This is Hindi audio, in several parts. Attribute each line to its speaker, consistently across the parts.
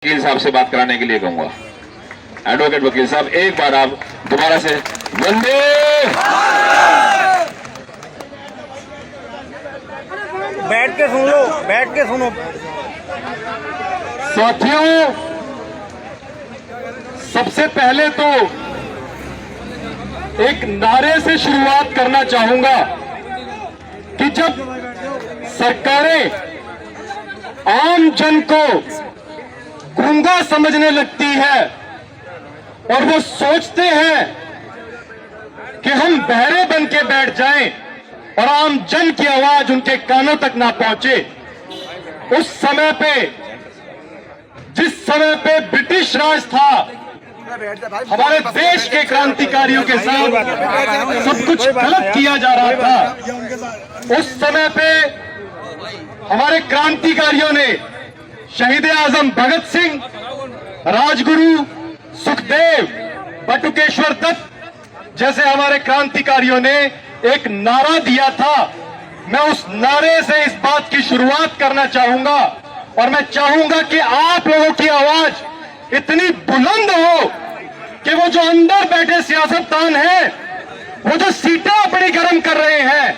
Speaker 1: वकील साहब से बात कराने के लिए कहूंगा। एडवोकेट वकील साहब, एक बार आप दोबारा से वंदे।
Speaker 2: बैठ के सुन लो, बैठ के सुनो।
Speaker 3: साथियों, सबसे पहले तो एक नारे से शुरुआत करना चाहूंगा कि जब सरकारें आम जन को गूंगा समझने लगती है और वो सोचते हैं कि हम बहरे बन के बैठ जाएं और आम जन की आवाज उनके कानों तक ना पहुंचे, उस समय पे, जिस समय पे ब्रिटिश राज था, हमारे देश के क्रांतिकारियों के साथ सब कुछ गलत किया जा रहा था। उस समय पे हमारे क्रांतिकारियों ने शहीद आजम भगत सिंह, राजगुरु सुखदेव, बटुकेश्वर दत्त जैसे हमारे क्रांतिकारियों ने एक नारा दिया था। मैं उस नारे से इस बात की शुरुआत करना चाहूंगा और मैं चाहूंगा कि आप लोगों की आवाज इतनी बुलंद हो कि वो जो अंदर बैठे सियासतदान हैं, वो जो सीटें अपनी गर्म कर रहे हैं,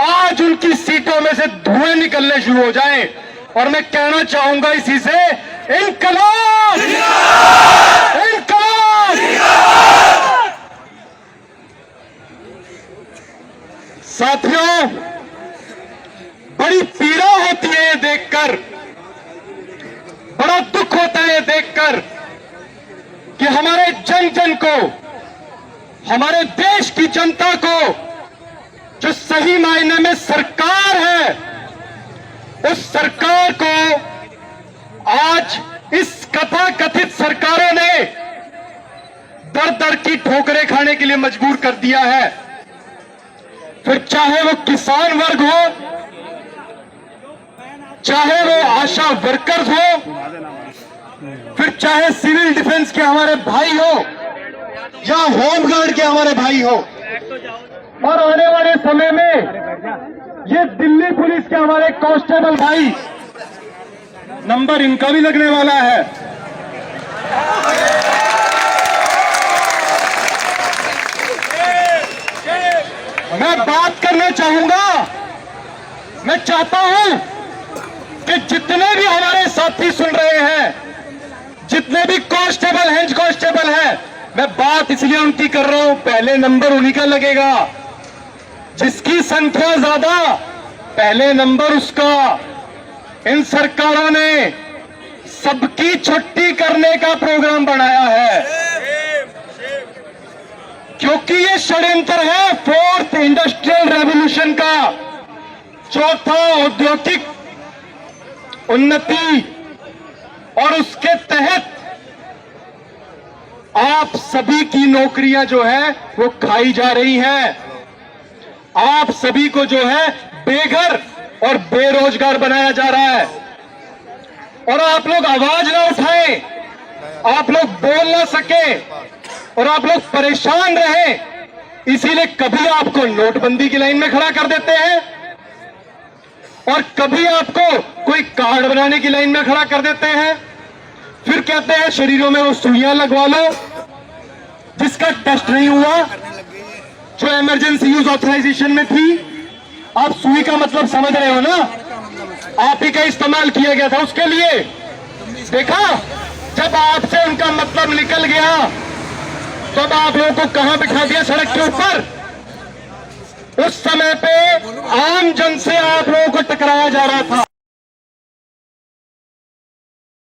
Speaker 3: आज उनकी सीटों में से धुएं निकलने शुरू हो जाएं। और मैं कहना चाहूंगा इसी से, इनकलाब! इनकलाब! साथियों, बड़ी पीड़ा होती है ये देखकर, बड़ा दुख होता है ये देखकर कि हमारे जन जन को, हमारे देश की जनता को, जो सही मायने में सरकार है, उस सरकार को आज इस कथाकथित सरकारों ने दर दर की ठोकरें खाने के लिए मजबूर कर दिया है। फिर चाहे वो किसान वर्ग हो, चाहे वो आशा वर्कर्स हो, फिर चाहे सिविल डिफेंस के हमारे भाई हो या होमगार्ड के हमारे भाई हो, और आने वाले समय में ये दिल्ली पुलिस के हमारे कांस्टेबल भाई, नंबर इनका भी लगने वाला है। मैं बात करना चाहूंगा, मैं चाहता हूं कि जितने भी हमारे साथी सुन रहे हैं, जितने भी कांस्टेबल, हेड कांस्टेबल हैं, मैं बात इसलिए उनकी कर रहा हूं, पहले नंबर उन्हीं का लगेगा। जिसकी संख्या ज्यादा, पहले नंबर उसका। इन सरकारों ने सबकी छुट्टी करने का प्रोग्राम बनाया है, क्योंकि ये षड्यंत्र है फोर्थ इंडस्ट्रियल रेवोल्यूशन का, चौथा औद्योगिक उन्नति, और उसके तहत आप सभी की नौकरियां जो है वो खाई जा रही हैं। आप सभी को जो है बेघर और बेरोजगार बनाया जा रहा है। और आप लोग आवाज ना उठाएं, आप लोग बोल ना सके और आप लोग परेशान रहे, इसीलिए कभी आपको नोटबंदी की लाइन में खड़ा कर देते हैं और कभी आपको कोई कार्ड बनाने की लाइन में खड़ा कर देते हैं। फिर कहते हैं शरीरों में वो सुइयां लगवा लो जिसका टेस्ट नहीं हुआ, जो इमरजेंसी यूज ऑथराइजेशन में थी। आप सुई का मतलब समझ रहे हो ना, आप ही का इस्तेमाल किया गया था उसके लिए। देखा, जब आपसे उनका मतलब निकल गया तब आप लोगों को कहां बिठा दिया? सड़क के ऊपर। उस समय पे आम जन से आप लोगों को टकराया जा रहा था,